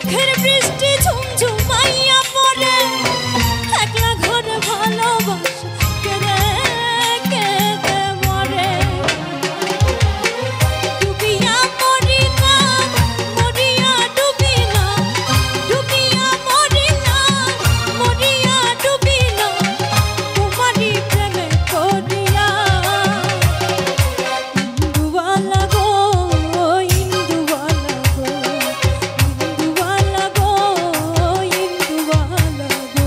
দুঃখের বৃষ্টি ঝুমঝুমাইয়া পড়ে একলা ঘরে ভালোবাসা কেঁদে কেঁদে মরে ডুবিয়া মরি না মরিয়া ডুবি না ডুবিয়া মরি না মরিয়া ডুবি না তোমারই প্রেমে পড়িয়া ইন্দুবালা গো ইন্দুবালা গো ইন্দুবালা গো ইন্দুবালা গো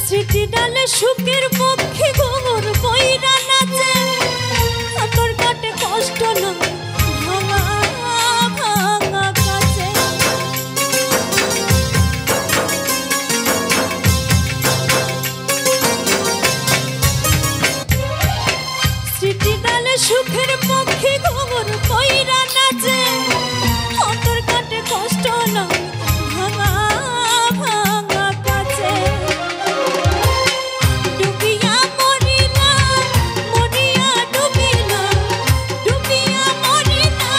স্মৃতি ডালে সুখের পক্ষে ঘুঙুর বইরা নাচে তোর কাটে কষ্ট না ভাঙা ভাঙা কাছে স্মৃতি ডালে সুখের পক্ষে ঘুঙুর বইরা নাচে তোর কাটে কষ্ট না ভাঙা ভাঙা কাছে ডুবিয়া মরি না মরিয়া ডুবি না ডুবিয়া মরি না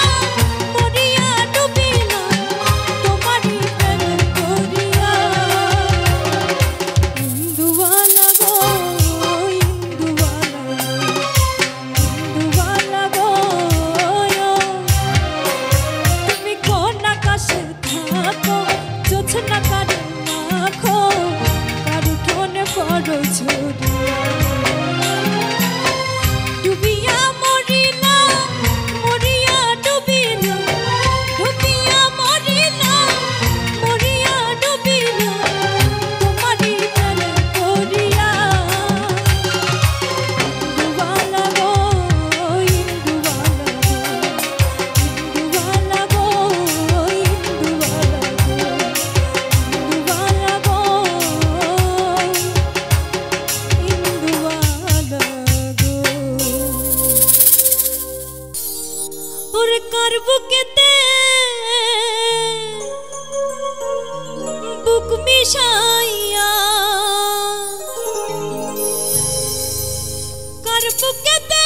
মরিয়া ডুবি না তোমারই প্রেমে পড়িয়া ইন্দুবালা গো ইন্দুবালা গো তুমি কোন আকাশে থাকো জোছনা কারে মাখো কারু ঠোনে পড়ো ঝরিয়া ডুবিয়া মরি না মরিয়া ডুবি না ডুবিয়া মরি না মরিয়া ডুবি না তোমারই প্রেমে পড়িয়া ইন্দুবালা গো ইন্দুবালা গো ইন্দুবালা গো ইন্দুবালা গো ওর কার বুকেতে বুক মিশাইয়া কার বুকেতে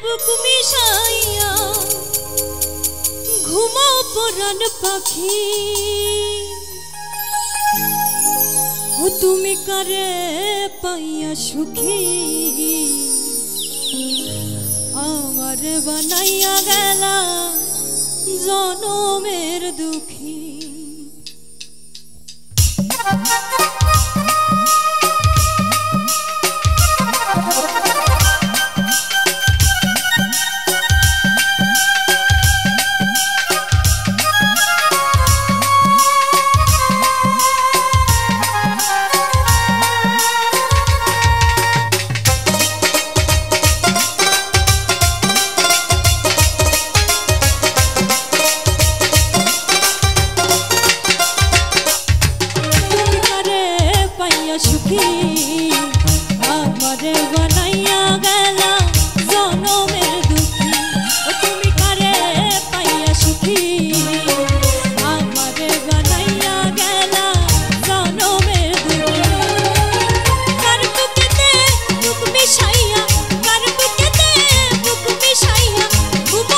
বুক মিশাইয়া ঘুমাও পরাণ পাখি ও তুমি কারে পাইয়া সুখী আমার বানাইয়া গেলা জনমের দুঃখী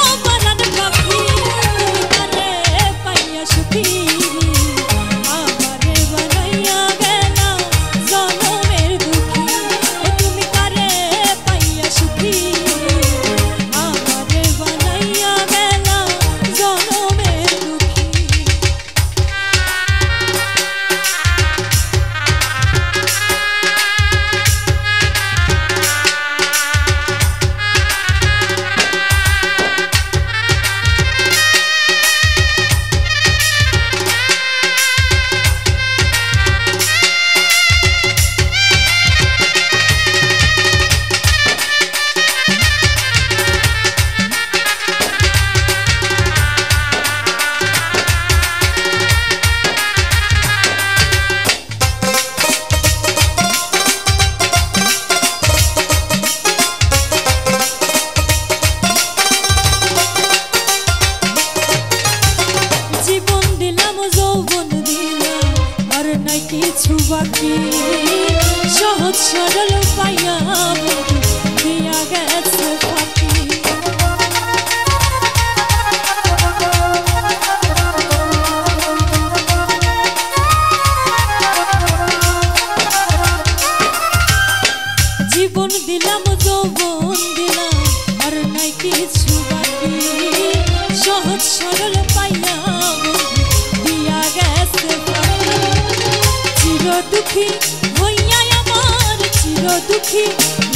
আমারে বানাইয়া গেলা জনমের সরল পাইয়া বন্ধু দিয়া গেছে ফাঁকি। জীবন দিলাম যৌবন দিলাম আর নাই কিছু বাকি, সহজ সরল পাইয়া দিয়া গেছে ফাঁকি। চির দুঃখী হইয়া আমার, চির দুঃখী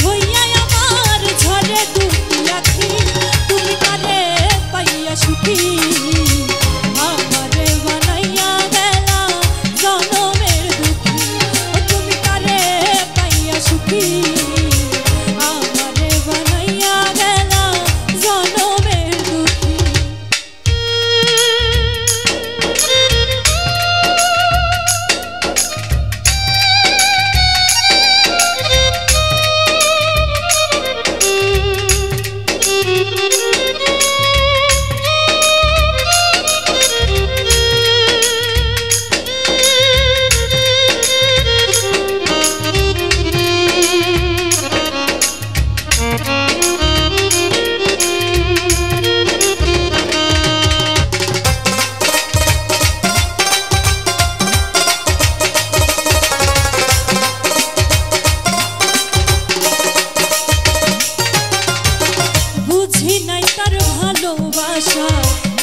হইয়া আমার ঝরে দুটি আখি, তুমি কারে পাইয়া সুখী আমারে বানাইয়া গেলা জনমের দুঃখী। তুমি কারে পাইয়া সুখী আমারে বানাইয়া গেলা জনমের দুঃখী।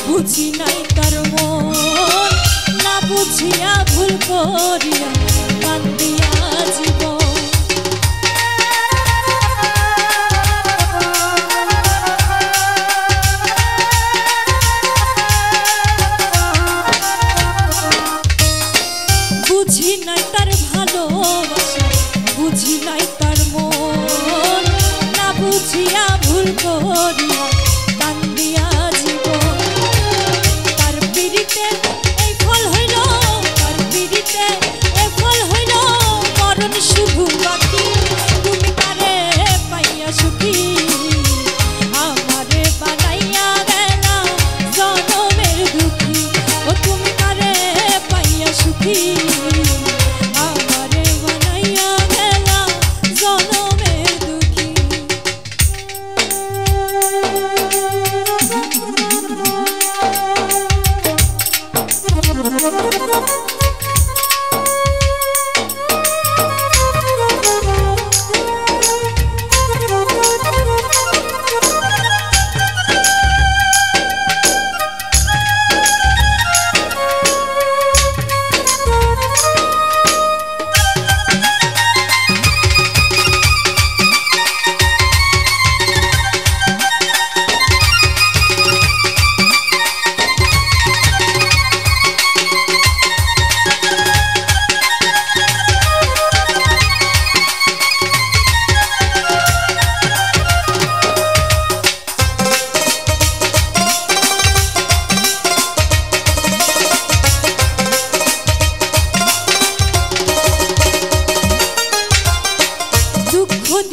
বুঝি নাই তার মন, না বুঝিয়া ভুল করিয়া কান্দিয়া জীবন। বুঝি নাই তার ভালোবাসা, বুঝি নাই তার মন, না বুঝিয়া ভুল করিয়া কান্দিয়া জীবন। তার পিরিতে এই ফল হইল, তার পিরিতে এই ফল হইল মরণ শুধু বাকি। তুমি কারে পাইয়া সুখী আমারে বানাইয়া গেলা জনমের দুঃখী। ও তুমি কারে পাইয়া সুখী আমারে বানাইয়া গেলা জনমের দুঃখী।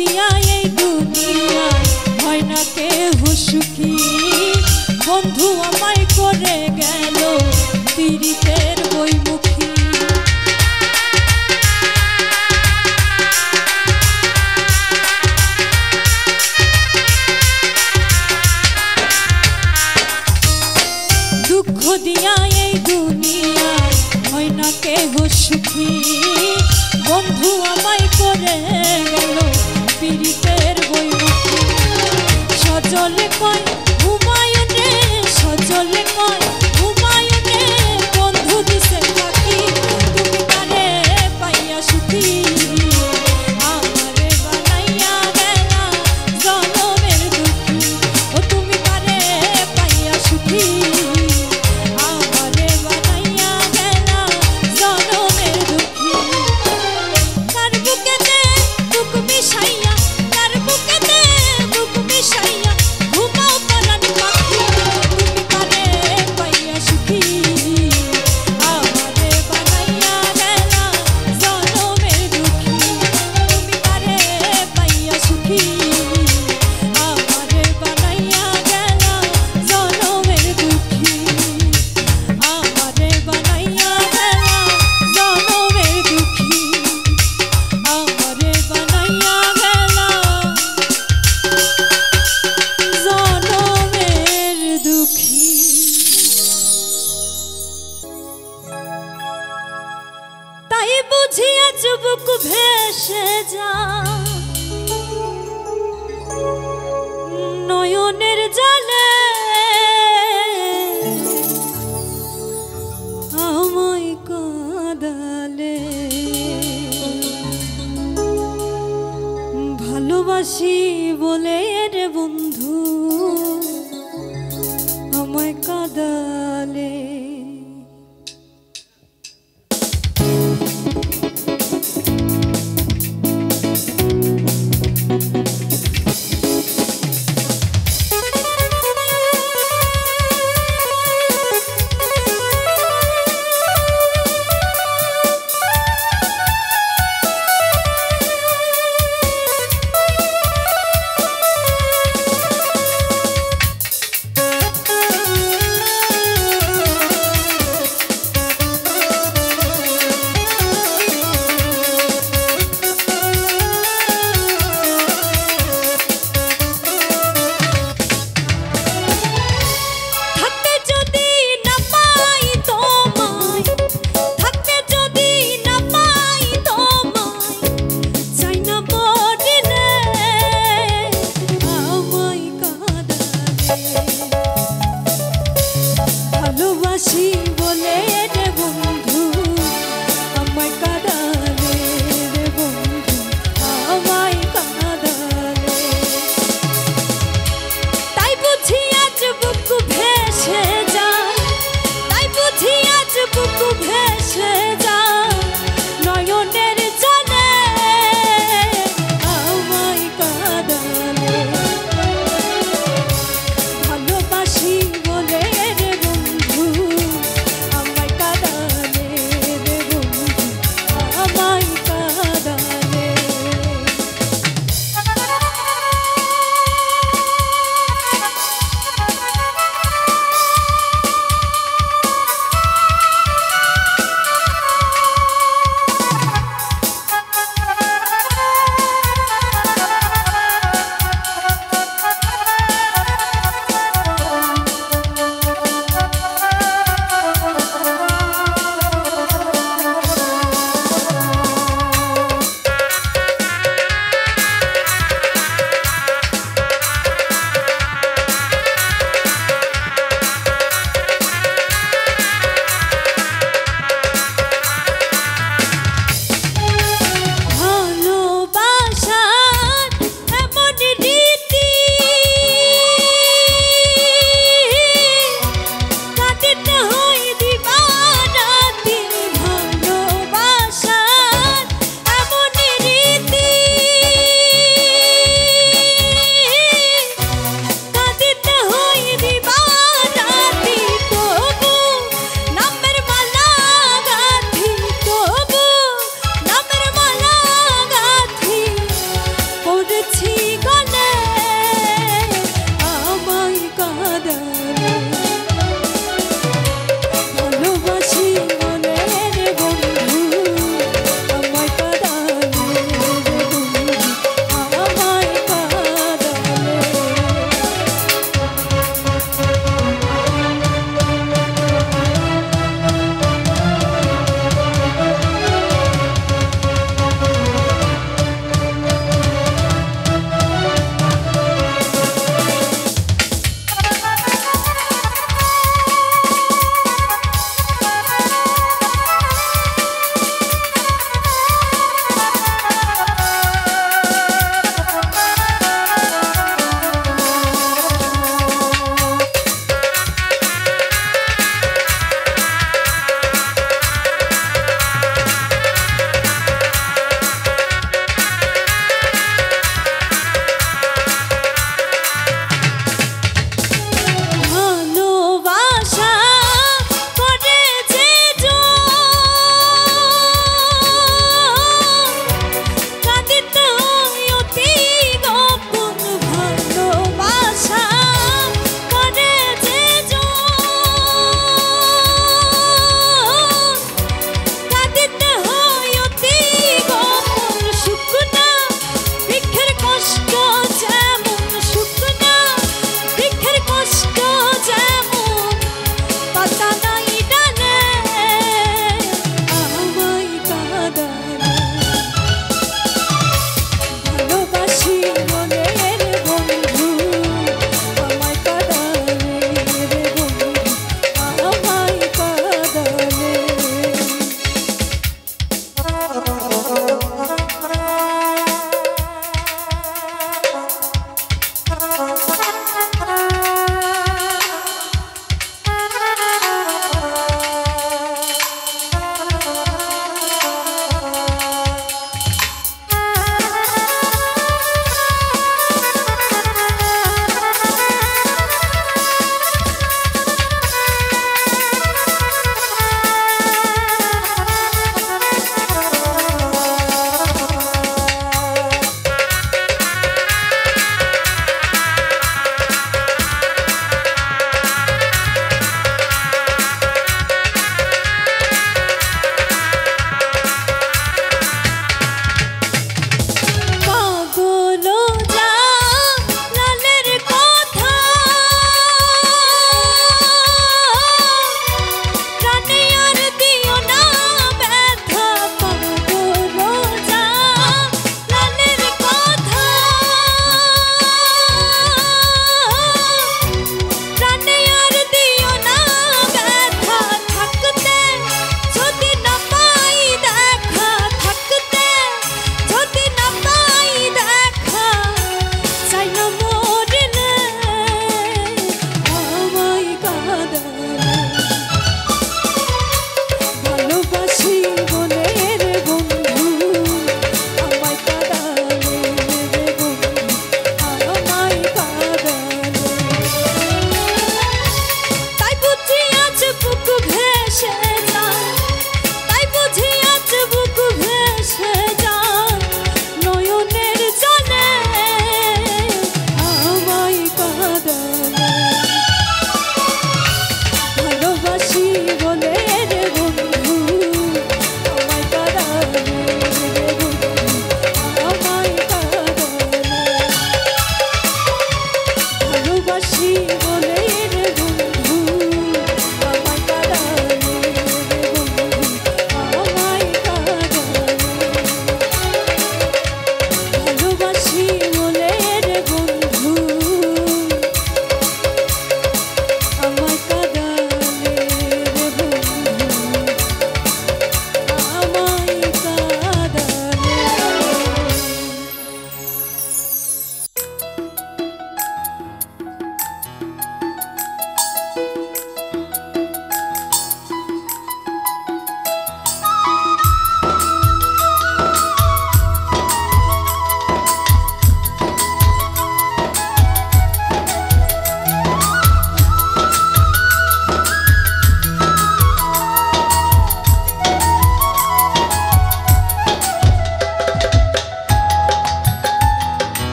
দিয়া এই দুনিয়ায় হয় না কেহ সুখী, বন্ধু আমায় করে গেল পীড়িতের বইমুখী। দুঃখ দিয়া এই দুনিয়ায় হয় না কেহ সুখী, বন্ধু আমায় করে গেল পীড়িতের বইমুখী। সজলে কয় হুমায়ুনে, সজলে কয় হুমায়ুনে বন্ধু দিছে ফাঁকি। ভালোবাসি বলে রে বন্ধু আমায় কাঁদালে।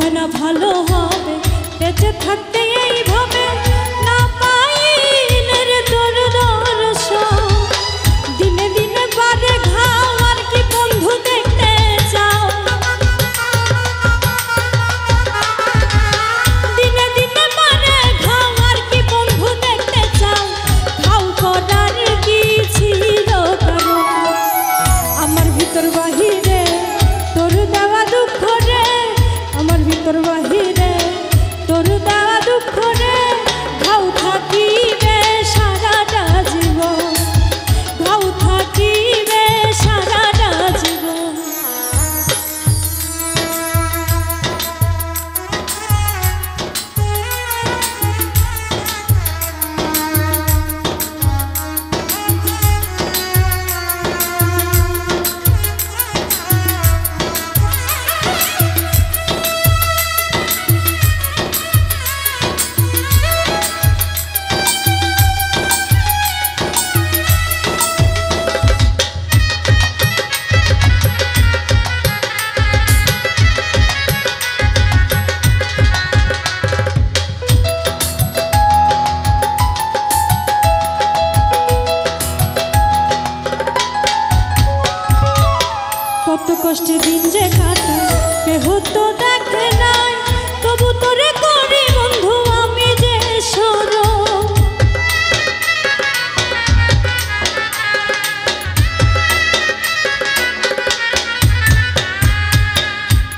হয় না ভালো হবে বেঁচে থাকতে এইভাবে না পাইলে তোর দর্শন দিনে দিনে বাড়ে ঘাও আর কি বন্ধু দেখতে যাও দিনে দিনে বাড়ে ঘাও আর কি বন্ধু দেখতে যাও ঘাও করার কি ছিল কারণ আমার ভিতর বাহিরে তোর দেওয়া দুঃখ রে আমার ভিতর বাহিরে তোর দেওয়া দুঃখ রে ঘাও থাকিবে সারাটা জীবন ঘাও থাকিবে সারাটা জীবন কত কষ্টে দিন যে কাটায় কেহ তো দেখে নাই তবু তোরে করি বন্ধু আমি যে স্মরণ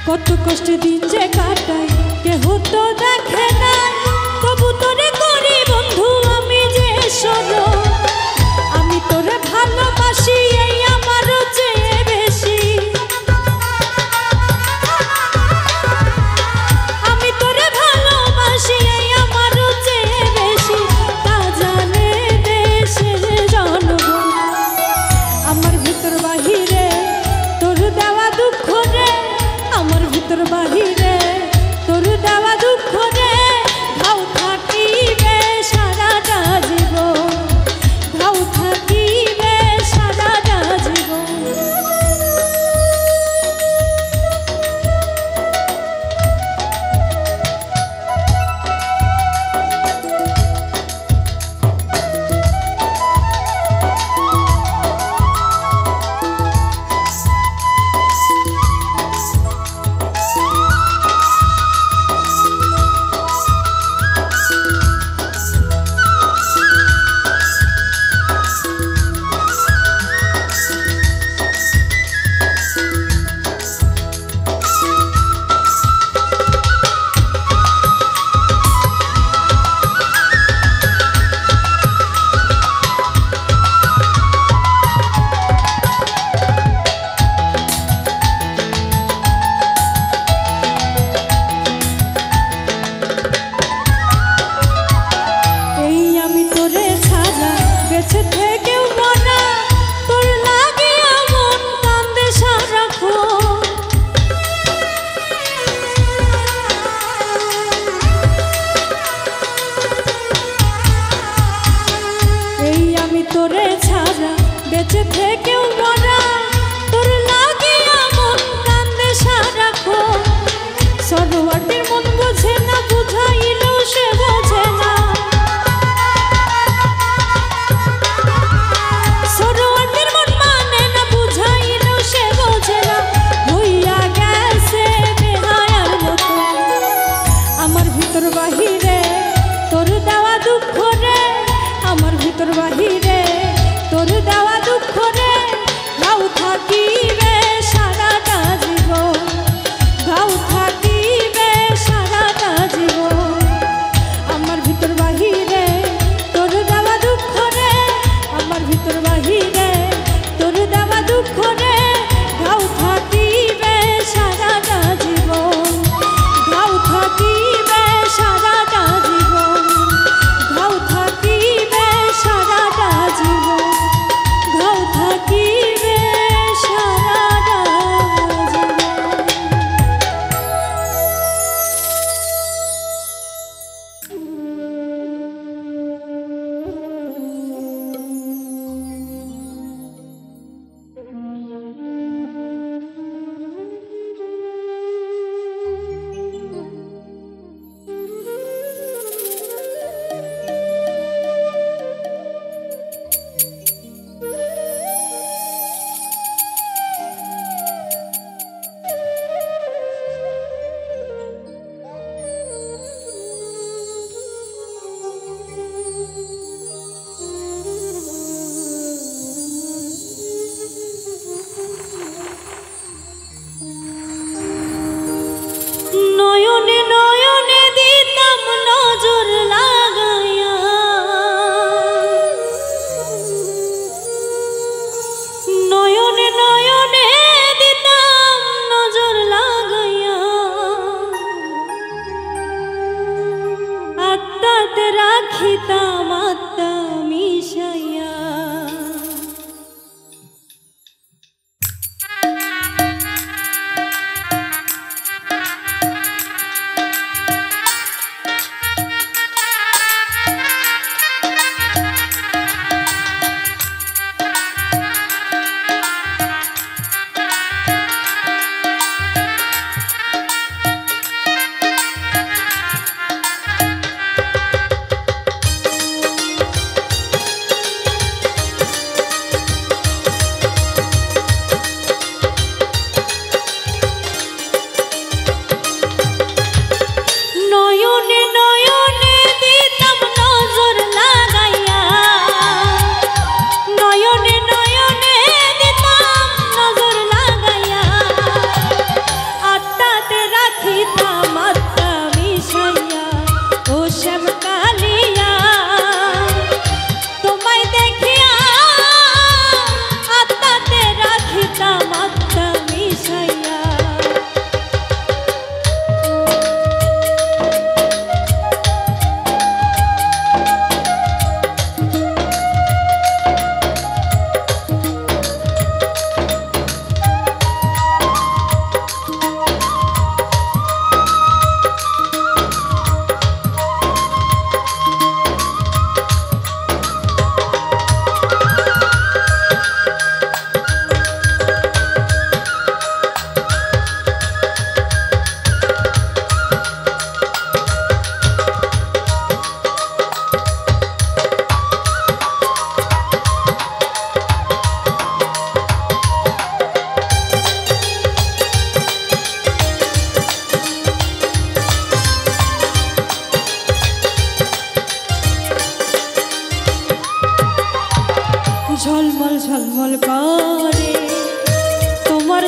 কত কষ্টে দিন যে কাটায় কেহ তো দেখে নাই তবু তোরে করি বন্ধু আমি যে স্মরণ আমি তোরে ভালোবাসি এই আমারও চেয়ে বেশি আমি তোরে ভালোবাসি এই আমারও চেয়ে বেশি তা জানে দেশের জনগণ আমার ভিতর বাহিরে তোর দেওয়া দুঃখ রে আমার ভিতর বাহিরে তোর দেওয়া দুঃখ রে ঘাও থাকিবে সারাটা জীবন ঘাও থাকিবে সারাটা জীবন বেঁচে থেকেও মনা তোর লাগে এমন কান্দে সারাক্ষণ এই আমি তোরে ছাড়া বেঁচে থেকেও মনা তোর লাগে এমন কান্দে সারাক্ষণ সরোয়ার্দের মন বোঝে না বুঝাইলেও সে বোঝে না বাহিরে তোর দেওয়া দুঃখ রে আমার ভিতর বাহিরে তোর দেওয়া দুঃখ রে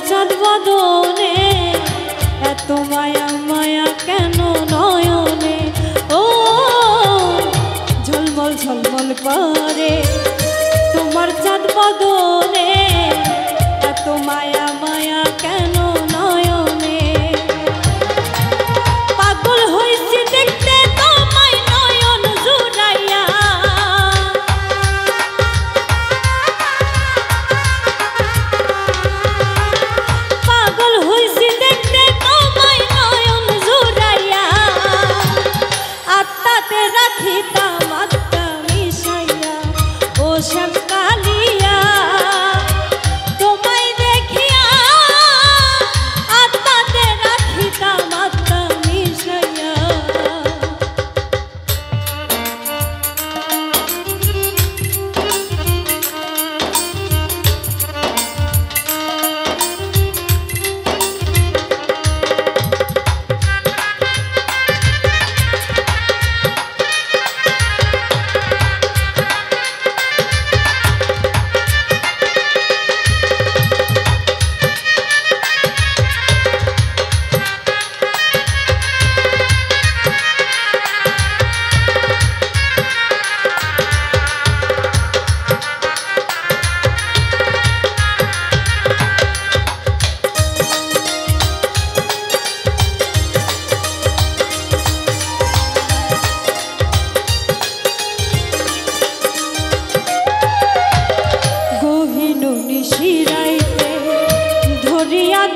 চাঁদ বদনে এত মায়া মায়া কেন নয়নে ও ঝলমল ঝলমল করে তোমার চাঁদ বদনে এত মায়া মায়া কেন নয়নে পাগল হইছি দেখতে তোমায় নয়ন জুড়াইয়া পাগল হইছি দেখতে তোমায় নয়ন জুড়াইয়া আত্মাতে রাখিতাম আত্মা মিশাইয়া ও শ্যাম কালিয়া তোমায় দেখিয়া আত্মাতে রাখিতাম আত্মা মিশাইয়া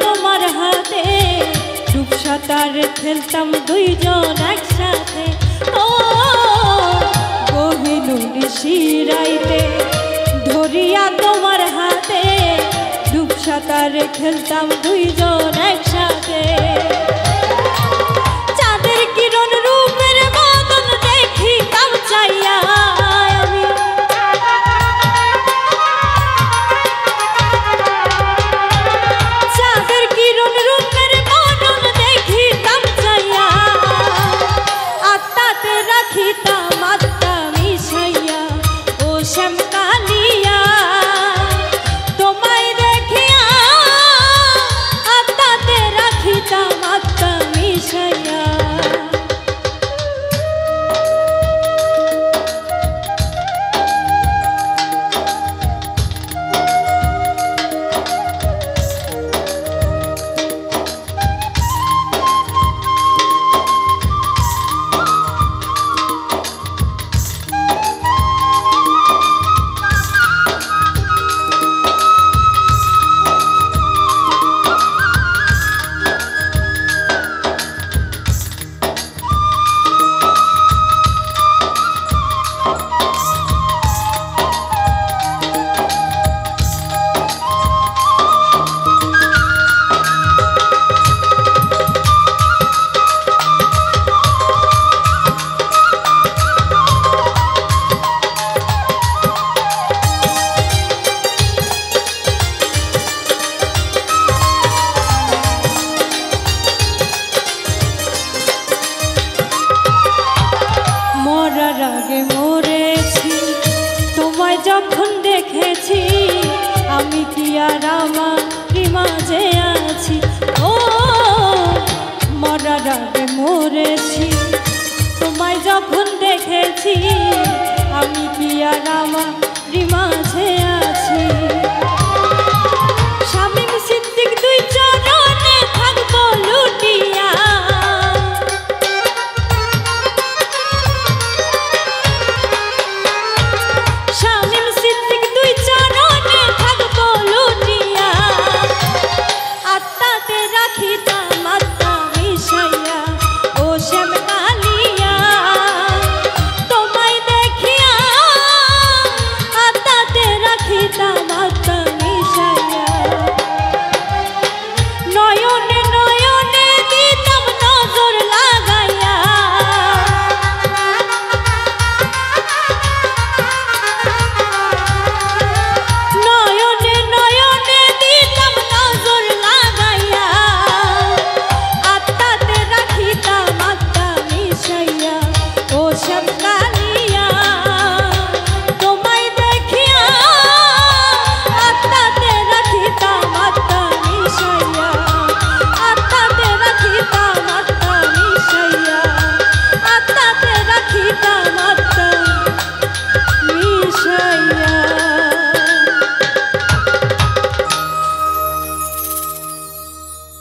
তোমার হাতে ডুবসাঁতার খেলতাম দুইজন একসাথে ও গহীন নিশিরাইতে ধরিয়া তোমার হাতে ডুবসাঁতার খেলতাম দুইজন একসাথে চাঁদের কিরণ রূপের বদন দেখিতাম চাইয়া যখন দেখেছি আমি কি আর আমার মাঝে আছি ও মরার আগে মরেছি তোমায় যখন দেখেছি আমি কি আর আমার মাঝে আছি।